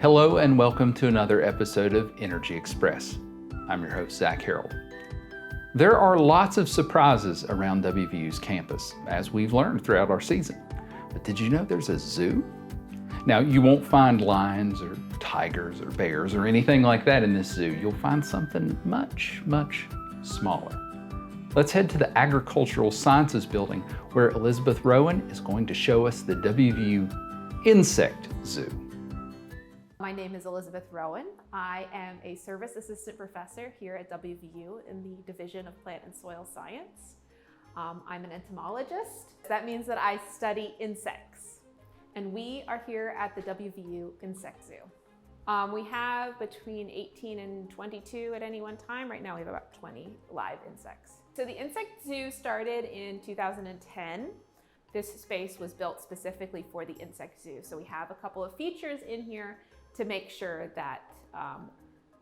Hello and welcome to another episode of Energy Express. I'm your host, Zach Harold. There are lots of surprises around WVU's campus, as we've learned throughout our season. But did you know there's a zoo? Now, you won't find lions or tigers or bears or anything like that in this zoo. You'll find something much, much smaller. Let's head to the Agricultural Sciences Building, where Elizabeth Rowen is going to show us the WVU Insect Zoo. My name is Elizabeth Rowen. I am a service assistant professor here at WVU in the Division of Plant and Soil Science. I'm an entomologist. That means that I study insects. And we are here at the WVU Insect Zoo. We have between 18 and 22 at any one time. Right now we have about 20 live insects. So the Insect Zoo started in 2010. This space was built specifically for the Insect Zoo. So we have a couple of features in here to make sure that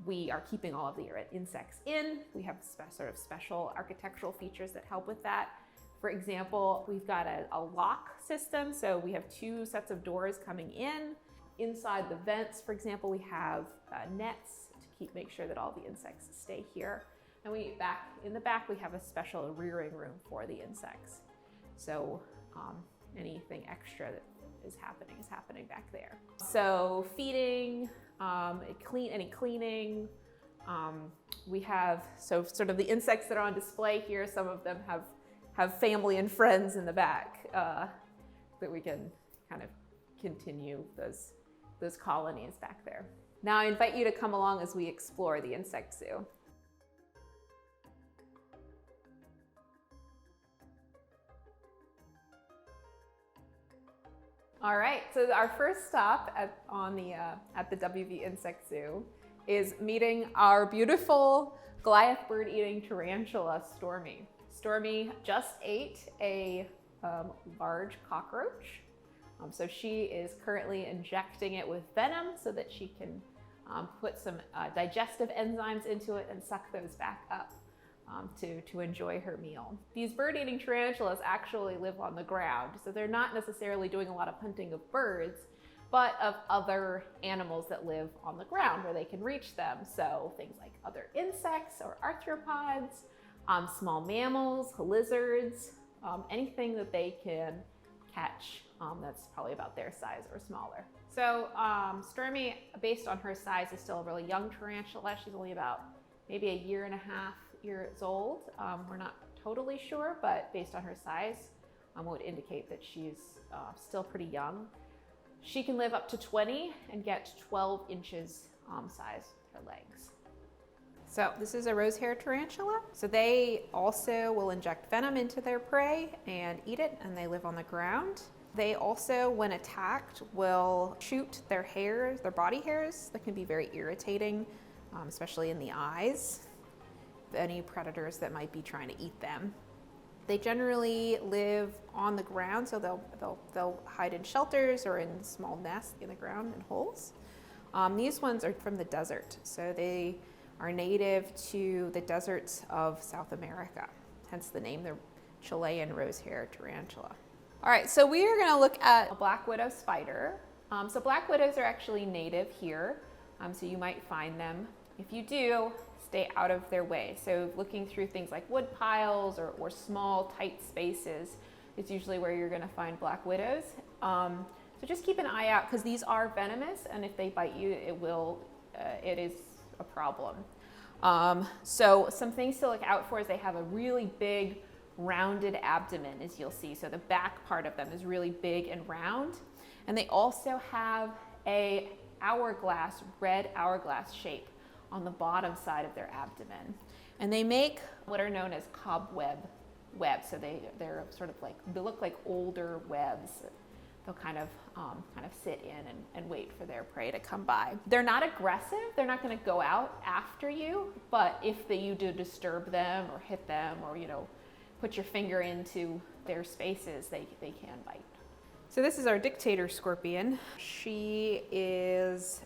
we are keeping all of the insects in. We have sort of special architectural features that help with that. For example, we've got a lock system. So we have two sets of doors coming in. Inside the vents, for example, we have nets to make sure that all the insects stay here. And in the back, we have a special rearing room for the insects. So anything extra that is happening back there. So feeding, any cleaning. We have sort of the insects that are on display here. Some of them have family and friends in the back that we can kind of continue those colonies back there. Now I invite you to come along as we explore the Insect Zoo. All right, so our first stop at the WVU Insect Zoo is meeting our beautiful Goliath bird-eating tarantula, Stormy. Stormy just ate a large cockroach. So she is currently injecting it with venom so that she can put some digestive enzymes into it and suck those back up to enjoy her meal. These bird-eating tarantulas actually live on the ground, so they're not necessarily doing a lot of hunting of birds, but of other animals that live on the ground where they can reach them. So things like other insects or arthropods, small mammals, lizards, anything that they can catch that's probably about their size or smaller. So Stormy, based on her size, is still a really young tarantula. She's only about maybe a year and a half years old. We're not totally sure, but based on her size, would indicate that she's still pretty young. She can live up to 20 and get 12 inches size with her legs. So this is a rose-hair tarantula. So they also will inject venom into their prey and eat it, and they live on the ground. They also, when attacked, will shoot their hairs, their body hairs. That can be very irritating, especially in the eyes, any predators that might be trying to eat them. They generally live on the ground, so they'll hide in shelters or in small nests in the ground in holes. These ones are from the desert, so they are native to the deserts of South America, hence the name, the Chilean rose-hair tarantula. All right, so we are gonna look at a black widow spider. So black widows are actually native here, so you might find them. If you do, stay out of their way. So looking through things like wood piles or small, tight spaces is usually where you're gonna find black widows. So just keep an eye out, because these are venomous, and if they bite you, it is a problem. So some things to look out for is they have a really big rounded abdomen, as you'll see. So the back part of them is really big and round. And they also have a red hourglass shape on the bottom side of their abdomen. And they make what are known as cobweb webs. So they're sort of they look like older webs. They'll kind of sit in and wait for their prey to come by. They're not aggressive. They're not going to go out after you, but if you do disturb them or hit them or put your finger into their spaces, they can bite. So this is our dictator scorpion. She is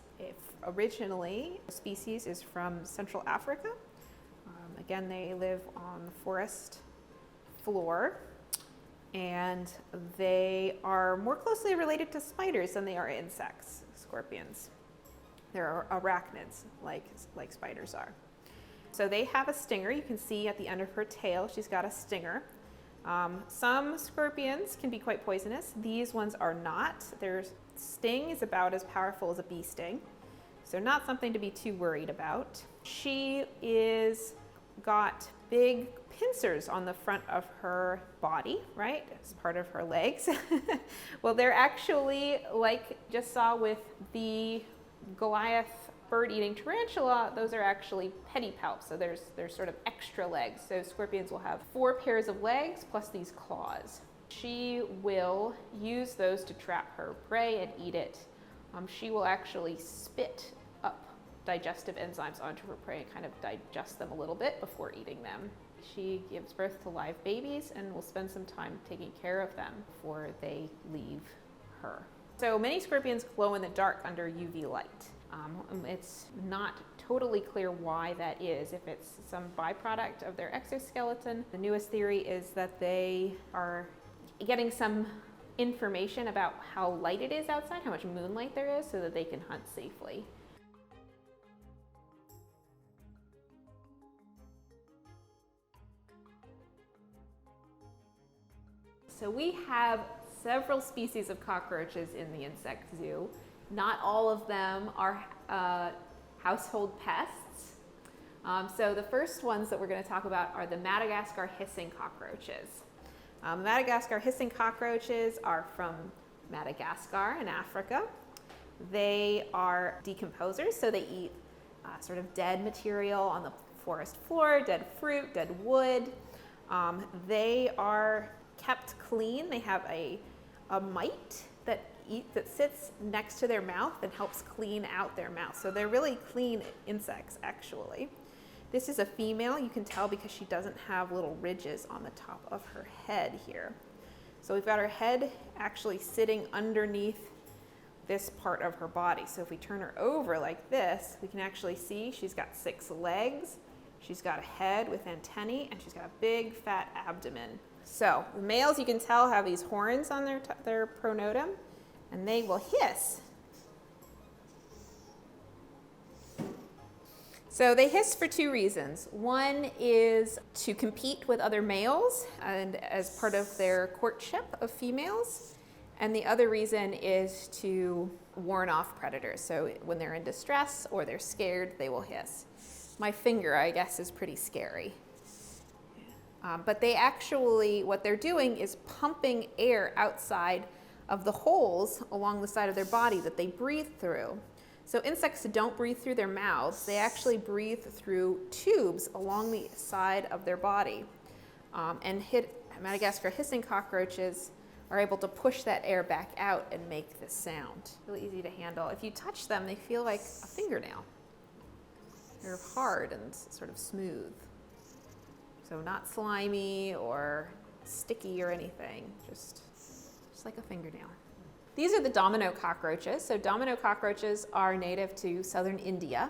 originally, the species is from Central Africa. Again, they live on the forest floor, and they are more closely related to spiders than they are insects, scorpions. They're arachnids, like spiders are. So they have a stinger. You can see at the end of her tail, she's got a stinger. Some scorpions can be quite poisonous. These ones are not. Their sting is about as powerful as a bee sting, so not something to be too worried about. She is got big pincers on the front of her body, right, as part of her legs. Well, they're actually, like just saw with the Goliath bird-eating tarantula, those are actually pedipalps, so there's sort of extra legs. So scorpions will have 4 pairs of legs plus these claws. She will use those to trap her prey and eat it. She will actually spit up digestive enzymes onto her prey and kind of digest them a little bit before eating them. She gives birth to live babies and will spend some time taking care of them before they leave her. So many scorpions glow in the dark under UV light. It's not totally clear why that is, if it's some byproduct of their exoskeleton. The newest theory is that they are getting some information about how light it is outside, how much moonlight there is, so that they can hunt safely. So we have several species of cockroaches in the insect zoo. Not all of them are household pests. So the first ones that we're going to talk about are the Madagascar hissing cockroaches. Madagascar hissing cockroaches are from Madagascar in Africa. They are decomposers, so they eat sort of dead material on the forest floor, dead fruit, dead wood. They are kept clean. They have a mite that sits next to their mouth and helps clean out their mouth. So they're really clean insects, actually. This is a female. You can tell because she doesn't have little ridges on the top of her head here. So we've got her head actually sitting underneath this part of her body. So if we turn her over like this, we can actually see she's got 6 legs, she's got a head with antennae, and she's got a big fat abdomen. So the males, you can tell, have these horns on their pronotum, and they will hiss. So they hiss for 2 reasons. One is to compete with other males and as part of their courtship of females. And the other reason is to warn off predators. So when they're in distress or they're scared, they will hiss. My finger, I guess, is pretty scary. But they actually, what they're doing is pumping air outside of the holes along the side of their body that they breathe through. So insects don't breathe through their mouths. They actually breathe through tubes along the side of their body. Madagascar hissing cockroaches are able to push that air back out and make this sound. Really easy to handle. If you touch them, they feel like a fingernail. They're hard and sort of smooth. So not slimy or sticky or anything, just like a fingernail. These are the domino cockroaches. So domino cockroaches are native to southern India.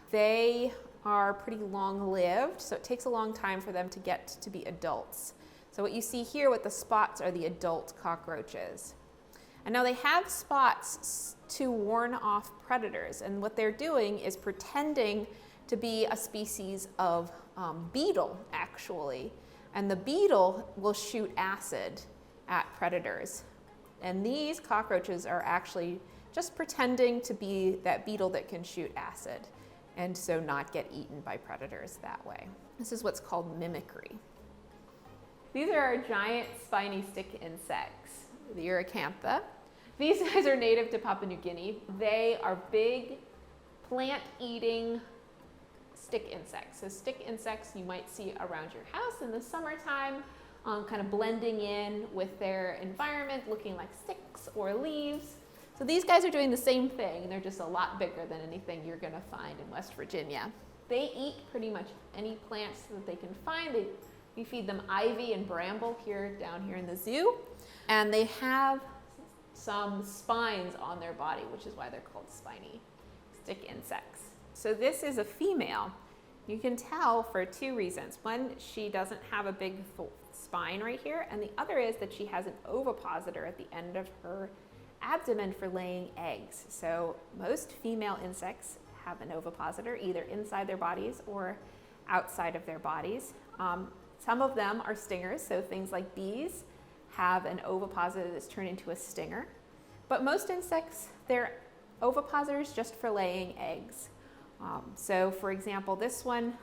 They are pretty long-lived, so it takes a long time for them to get to be adults. So what you see here with the spots are the adult cockroaches. And now they have spots to warn off predators, and what they're doing is pretending to be a species of beetle, actually. And the beetle will shoot acid at predators. And these cockroaches are actually just pretending to be that beetle that can shoot acid, and so not get eaten by predators that way. This is what's called mimicry. These are our giant spiny stick insects, the Uricantha. These guys are native to Papua New Guinea. They are big, plant-eating stick insects. So stick insects you might see around your house in the summertime, kind of blending in with their environment, looking like sticks or leaves. So these guys are doing the same thing. They're just a lot bigger than anything you're going to find in West Virginia. They eat pretty much any plants that they can find. We feed them ivy and bramble down here in the zoo. And they have some spines on their body, which is why they're called spiny stick insects. So this is a female. You can tell for 2 reasons. One, she doesn't have a big spine right here, and the other is that she has an ovipositor at the end of her abdomen for laying eggs. So most female insects have an ovipositor either inside their bodies or outside of their bodies. Some of them are stingers, so things like bees have an ovipositor that's turned into a stinger. But most insects, their ovipositor is just for laying eggs. So for example, this one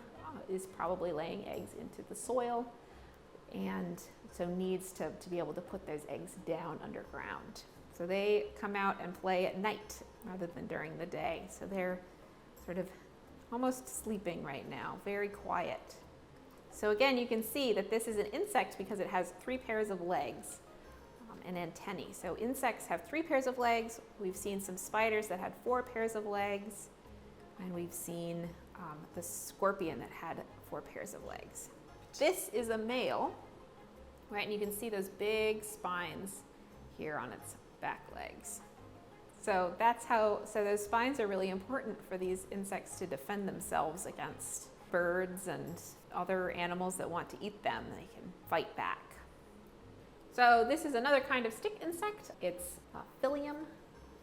is probably laying eggs into the soil, and so needs to be able to put those eggs down underground. So they come out and play at night rather than during the day. So they're sort of almost sleeping right now, very quiet. So again, you can see that this is an insect because it has 3 pairs of legs and antennae. So insects have 3 pairs of legs. We've seen some spiders that had 4 pairs of legs, and we've seen the scorpion that had 4 pairs of legs. This is a male, right? And you can see those big spines here on its back legs. So so those spines are really important for these insects to defend themselves against birds and other animals that want to eat them. They can fight back. So this is another kind of stick insect. It's a phyllium.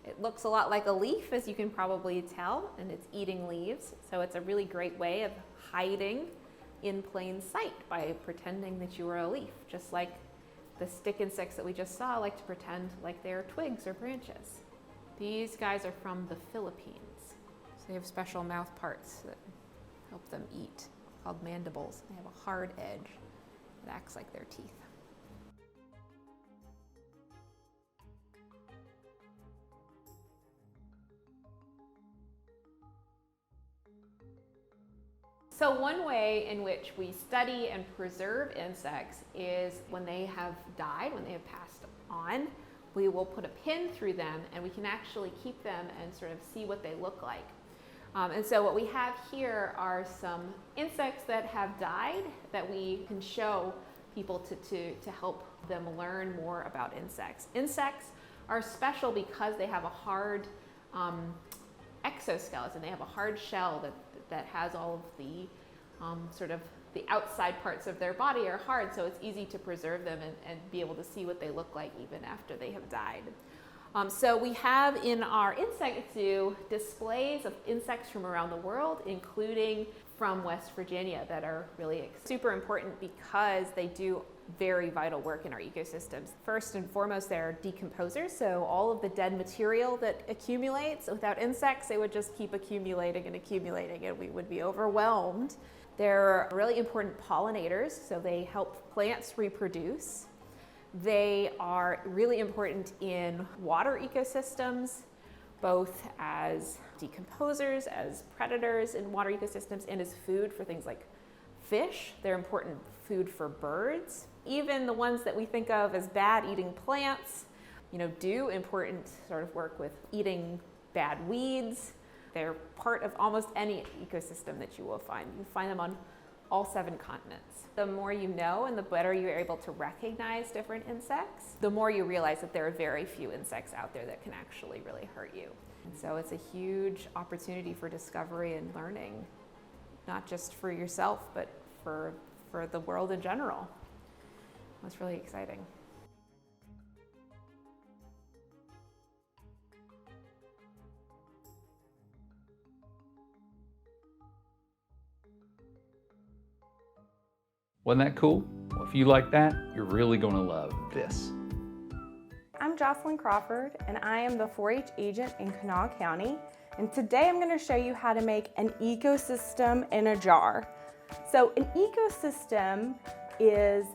It looks a lot like a leaf, as you can probably tell, and it's eating leaves. So it's a really great way of hiding in plain sight by pretending that you are a leaf, just like the stick insects that we just saw like to pretend like they're twigs or branches. These guys are from the Philippines. So they have special mouth parts that help them eat, called mandibles. They have a hard edge that acts like their teeth. So one way in which we study and preserve insects is when they have died, when they have passed on, we will put a pin through them and we can actually keep them and sort of see what they look like. And so what we have here are some insects that have died that we can show people to help them learn more about insects. Insects are special because they have a hard exoskeleton. They have a hard shell that has all of the sort of the outside parts of their body are hard, so it's easy to preserve them and be able to see what they look like even after they have died. So we have in our insect zoo displays of insects from around the world, including from West Virginia, that are really super important because they do very vital work in our ecosystems. First and foremost, they're decomposers, so all of the dead material that accumulates, without insects, it would just keep accumulating and accumulating, and we would be overwhelmed. They're really important pollinators, so they help plants reproduce. They are really important in water ecosystems, both as decomposers, as predators in water ecosystems, and as food for things like fish. They're important food for birds. Even the ones that we think of as bad eating plants, do important sort of work with eating bad weeds. They're part of almost any ecosystem that you will find. You find them on all 7 continents. The more you know and the better you're able to recognize different insects, the more you realize that there are very few insects out there that can actually really hurt you. And so it's a huge opportunity for discovery and learning, not just for yourself, but for the world in general. It's really exciting. Wasn't that cool? Well, if you like that, you're really going to love this. I'm Jocelyn Crawford, and I am the 4-H agent in Kanawha County. And today I'm going to show you how to make an ecosystem in a jar. So an ecosystem is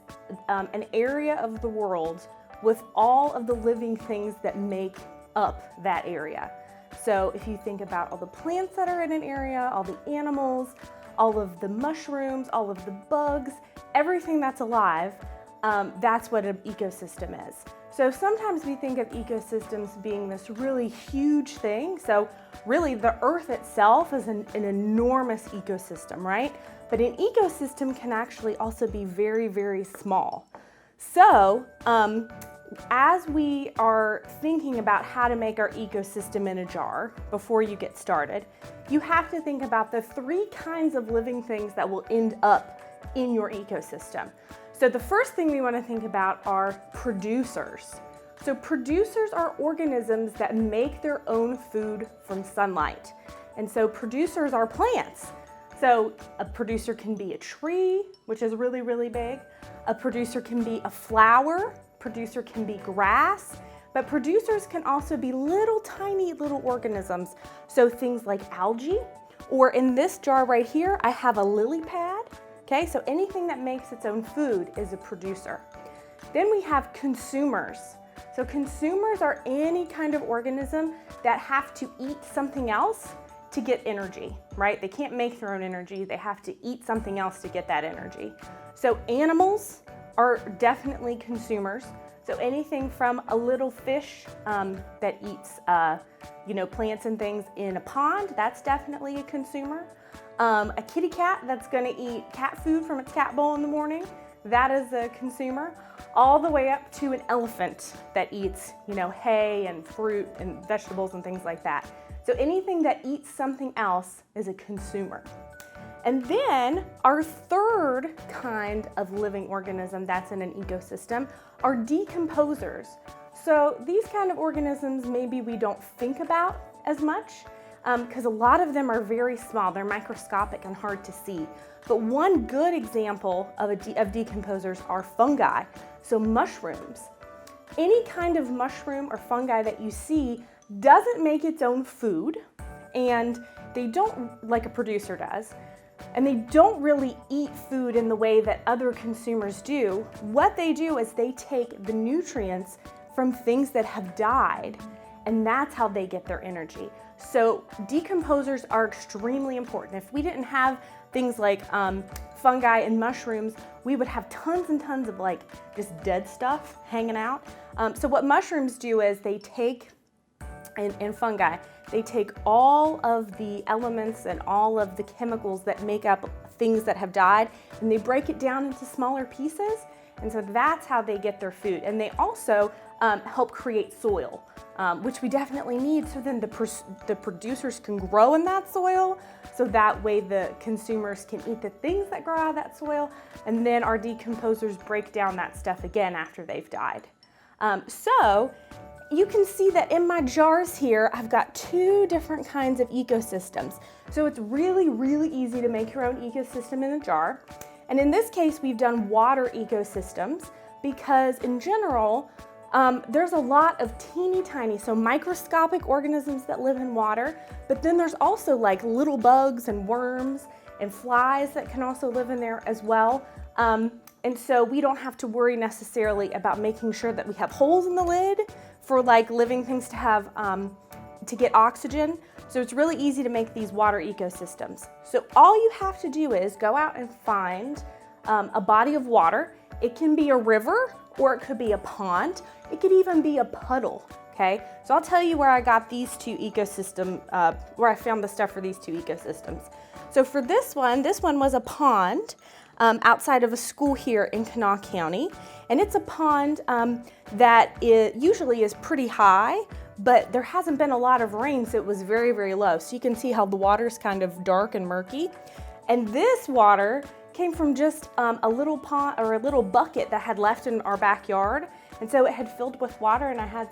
an area of the world with all of the living things that make up that area. So if you think about all the plants that are in an area, all the animals, all of the mushrooms, all of the bugs, everything that's alive, that's what an ecosystem is. So sometimes we think of ecosystems being this really huge thing. So really the earth itself is an enormous ecosystem, right? But an ecosystem can actually also be very, very small. So as we are thinking about how to make our ecosystem in a jar, before you get started, you have to think about the 3 kinds of living things that will end up in your ecosystem. So the first thing we want to think about are producers. So producers are organisms that make their own food from sunlight. And so producers are plants. So a producer can be a tree, which is really, really big. A producer can be a flower. Producer can be grass. But producers can also be little tiny little organisms. So things like algae, or in this jar right here, I have a lily pad. Okay, so anything that makes its own food is a producer. Then we have consumers. So consumers are any kind of organism that have to eat something else to get energy, right? They can't make their own energy. They have to eat something else to get that energy. So animals are definitely consumers. So anything from a little fish that eats, plants and things in a pond, that's definitely a consumer. A kitty cat that's gonna eat cat food from its cat bowl in the morning, that is a consumer. All the way up to an elephant that eats, hay and fruit and vegetables and things like that. So anything that eats something else is a consumer. And then our third kind of living organism that's in an ecosystem are decomposers. So these kind of organisms maybe we don't think about as much because a lot of them are very small. They're microscopic and hard to see. But one good example of decomposers are fungi, so mushrooms. Any kind of mushroom or fungi that you see doesn't make its own food, and they don't, like a producer does, and they don't really eat food in the way that other consumers do. What they do is they take the nutrients from things that have died, and that's how they get their energy. So decomposers are extremely important. If we didn't have things like fungi and mushrooms, we would have tons and tons of just dead stuff hanging out. So what mushrooms do is they take, and fungi, they take all of the elements and all of the chemicals that make up things that have died, and they break it down into smaller pieces. And so that's how they get their food. And they also help create soil, which we definitely need, so then the producers can grow in that soil, so that way the consumers can eat the things that grow out of that soil, and then our decomposers break down that stuff again after they've died. So you can see that in my jars here, I've got two different kinds of ecosystems. So it's really, really easy to make your own ecosystem in a jar. And in this case, we've done water ecosystems because in general, there's a lot of teeny tiny, so microscopic organisms that live in water, but then there's also like little bugs and worms and flies that can also live in there as well. And so we don't have to worry necessarily about making sure that we have holes in the lid for like living things to have, to get oxygen. So it's really easy to make these water ecosystems. So all you have to do is go out and find a body of water. It can be a river or it could be a pond. It could even be a puddle, okay? So I'll tell you where I got these two where I found the stuff for these two ecosystems. So for this one was a pond outside of a school here in Kanawha County. And it's a pond that usually is pretty high, but there hasn't been a lot of rain, so it was very, very low. So you can see how the water's kind of dark and murky. And this water came from just a little pond or a little bucket that had left in our backyard. And so it had filled with water, and I had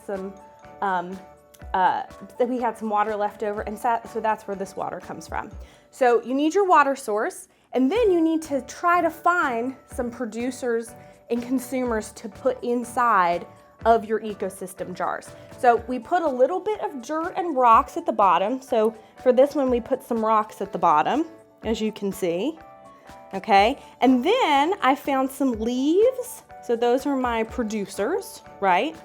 we had some water left over, and so that's where this water comes from. So you need your water source, and then you need to try to find some producers and consumers to put inside of your ecosystem jars. So we put a little bit of dirt and rocks at the bottom. So for this one, we put some rocks at the bottom, as you can see. Okay, and then I found some leaves. So those are my producers, right?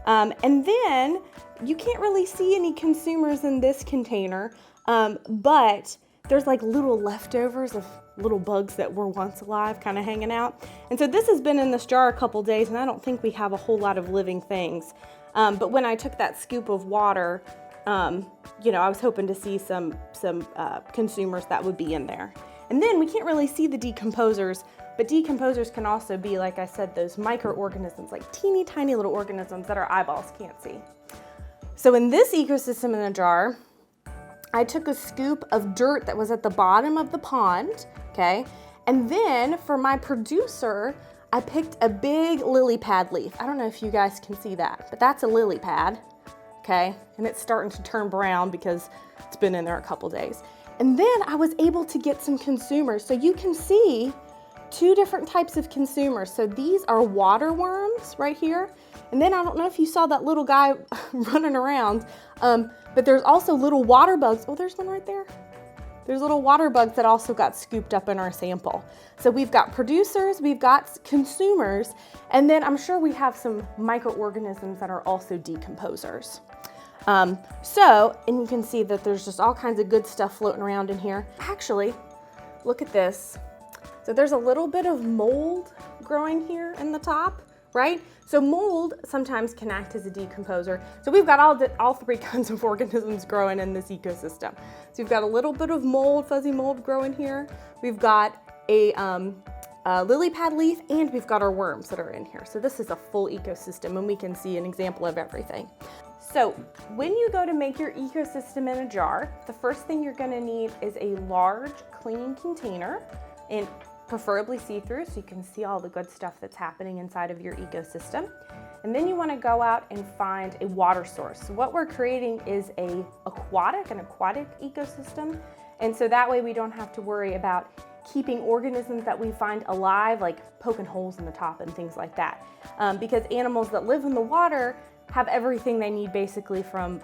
And then you can't really see any consumers in this container, but there's like little leftovers of little bugs that were once alive kind of hanging out. And so this has been in this jar a couple days, and I don't think we have a whole lot of living things. But when I took that scoop of water, I was hoping to see some consumers that would be in there. And then we can't really see the decomposers, but decomposers can also be, like I said, those microorganisms, like teeny tiny little organisms that our eyeballs can't see. So in this ecosystem in a jar, I took a scoop of dirt that was at the bottom of the pond, okay? And then for my producer, I picked a big lily pad leaf. I don't know if you guys can see that, but that's a lily pad, okay? And it's starting to turn brown because it's been in there a couple days. And then I was able to get some consumers. So you can see two different types of consumers. So these are water worms right here. And then I don't know if you saw that little guy running around, but there's also little water bugs. Oh, there's one right there. There's little water bugs that also got scooped up in our sample. So we've got producers, we've got consumers, and then I'm sure we have some microorganisms that are also decomposers. And you can see that there's just all kinds of good stuff floating around in here. Actually, look at this. So there's a little bit of mold growing here in the top, right? So mold sometimes can act as a decomposer. So we've got all three kinds of organisms growing in this ecosystem. So we've got a little bit of mold, fuzzy mold growing here. We've got a lily pad leaf, and we've got our worms that are in here. So this is a full ecosystem, and we can see an example of everything. So when you go to make your ecosystem in a jar, the first thing you're gonna need is a large, clean container, and preferably see-through so you can see all the good stuff that's happening inside of your ecosystem. And then you want to go out and find a water source. So what we're creating is an aquatic ecosystem. And so that way we don't have to worry about keeping organisms that we find alive, like poking holes in the top and things like that. Because animals that live in the water have everything they need basically from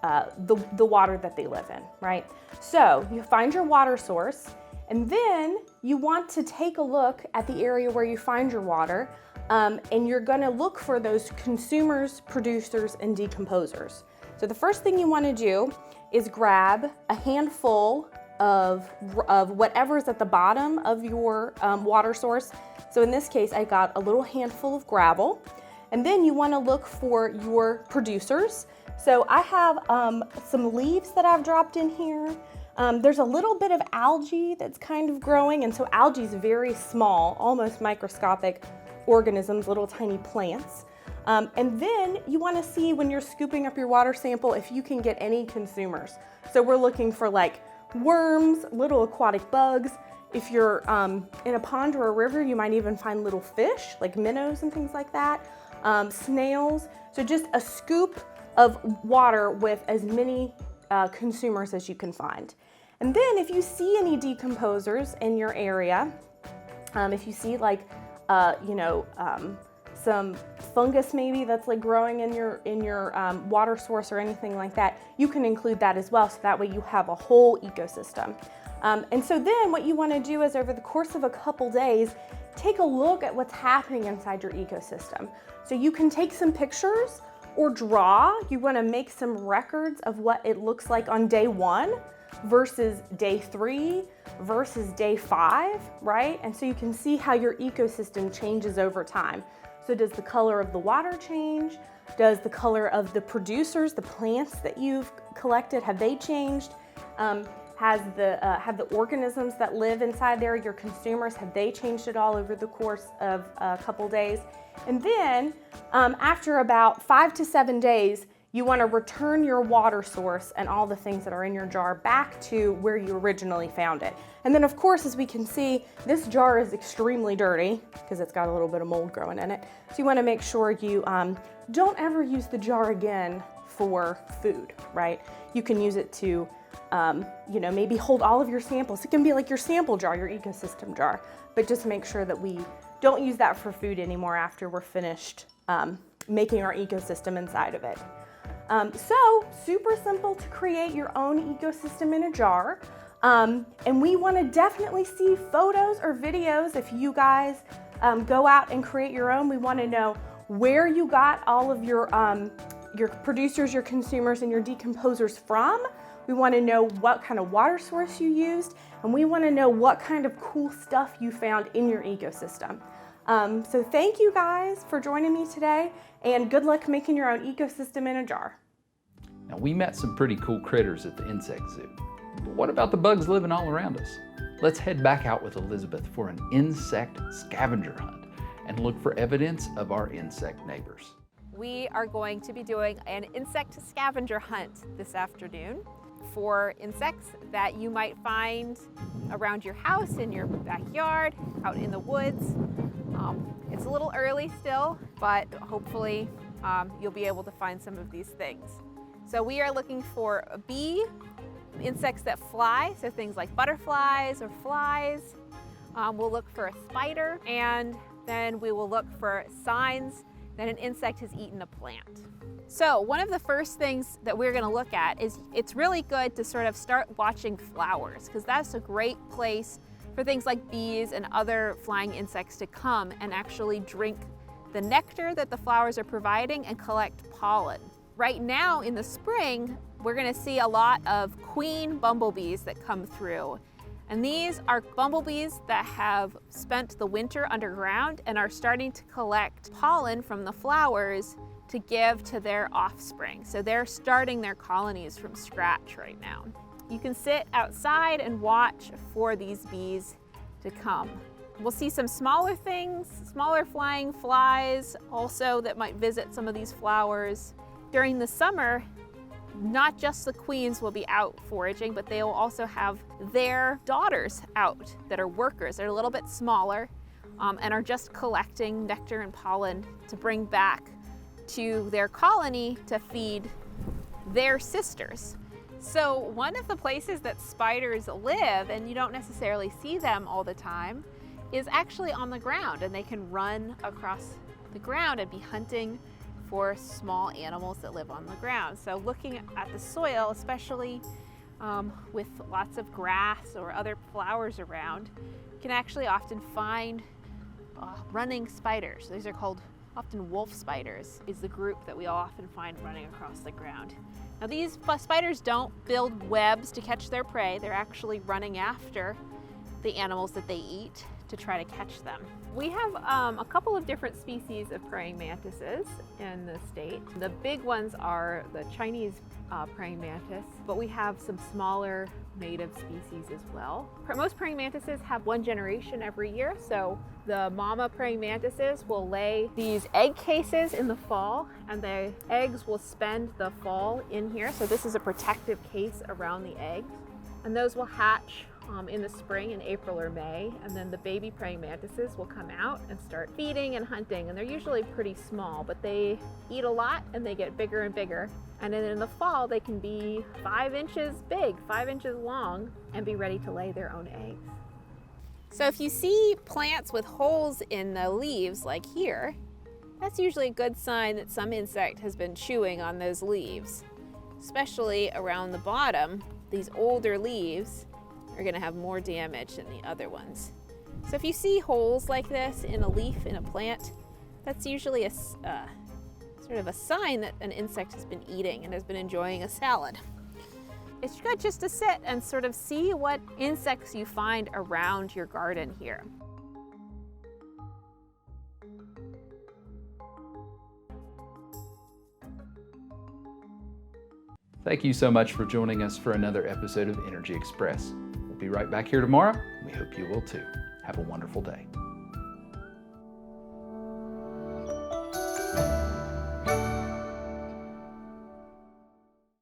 the water that they live in, right? So you find your water source, and then you want to take a look at the area where you find your water, and you're gonna look for those consumers, producers, and decomposers. So the first thing you wanna do is grab a handful of whatever's at the bottom of your water source. So in this case, I got a little handful of gravel. And then you wanna look for your producers. So I have some leaves that I've dropped in here. There's a little bit of algae that's kind of growing, and so algae is very small, almost microscopic organisms, little tiny plants. And then you want to see when you're scooping up your water sample if you can get any consumers. So we're looking for like worms, little aquatic bugs. If you're in a pond or a river, you might even find little fish like minnows and things like that, snails. So just a scoop of water with as many consumers as you can find. And then if you see any decomposers in your area, if you see like, some fungus maybe that's like growing in your water source or anything like that, you can include that as well. So that way you have a whole ecosystem. And so then what you want to do is over the course of a couple days, take a look at what's happening inside your ecosystem. So you can take some pictures or draw. You want to make some records of what it looks like on day 1 versus day 3 versus day 5, right? And so you can see how your ecosystem changes over time. So does the color of the water change? Does the color of the producers, the plants that you've collected, have they changed? Have the organisms that live inside there, your consumers, have they changed at all over the course of a couple days? And then after about 5 to 7 days, you want to return your water source and all the things that are in your jar back to where you originally found it. And then of course, as we can see, this jar is extremely dirty because it's got a little bit of mold growing in it. So you want to make sure you don't ever use the jar again for food, right? You can use it to maybe hold all of your samples. It can be like your sample jar, your ecosystem jar, but just make sure that we don't use that for food anymore after we're finished making our ecosystem inside of it. So super simple to create your own ecosystem in a jar. And we want to definitely see photos or videos. If you guys go out and create your own, we want to know where you got all of your producers, your consumers, and your decomposers from. We want to know what kind of water source you used, and we want to know what kind of cool stuff you found in your ecosystem. So thank you guys for joining me today, and good luck making your own ecosystem in a jar. Now, we met some pretty cool critters at the Insect Zoo. But what about the bugs living all around us? Let's head back out with Elizabeth for an insect scavenger hunt and look for evidence of our insect neighbors. We are going to be doing an insect scavenger hunt this afternoon for insects that you might find around your house, in your backyard, out in the woods. It's a little early still, but hopefully you'll be able to find some of these things. So we are looking for a bee, insects that fly, so things like butterflies or flies. We'll look for a spider, and then we will look for signs that an insect has eaten a plant. So one of the first things that we're going to look at is it's really good to sort of start watching flowers, because that's a great place for things like bees and other flying insects to come and actually drink the nectar that the flowers are providing and collect pollen. Right now in the spring, we're going to see a lot of queen bumblebees that come through. And these are bumblebees that have spent the winter underground and are starting to collect pollen from the flowers to give to their offspring. So they're starting their colonies from scratch right now. You can sit outside and watch for these bees to come. We'll see some smaller things, smaller flying flies also that might visit some of these flowers. During the summer, not just the queens will be out foraging, but they will also have their daughters out that are workers. They're a little bit smaller and are just collecting nectar and pollen to bring back to their colony to feed their sisters. So one of the places that spiders live, and you don't necessarily see them all the time, is actually on the ground, and they can run across the ground and be hunting for small animals that live on the ground. So looking at the soil, especially with lots of grass or other flowers around, you can actually often find running spiders. These are called often wolf spiders, is the group that we often find running across the ground. Now these spiders don't build webs to catch their prey. They're actually running after the animals that they eat to try to catch them. We have a couple of different species of praying mantises in the state. The big ones are the Chinese praying mantis, but we have some smaller native species as well. Most praying mantises have one generation every year, so the mama praying mantises will lay these egg cases in the fall, and the eggs will spend the fall in here. So this is a protective case around the eggs, and those will hatch in the spring in April or May, and then the baby praying mantises will come out and start feeding and hunting, and they're usually pretty small, but they eat a lot and they get bigger and bigger, and then in the fall they can be 5 inches big, 5 inches long, and be ready to lay their own eggs. So if you see plants with holes in the leaves like here, that's usually a good sign that some insect has been chewing on those leaves, especially around the bottom. These older leaves are going to have more damage than the other ones. So if you see holes like this in a leaf in a plant, that's usually a sort of a sign that an insect has been eating and has been enjoying a salad. It's good just to sit and sort of see what insects you find around your garden here. Thank you so much for joining us for another episode of Energy Express. We'll be right back here tomorrow. We hope you will too. Have a wonderful day.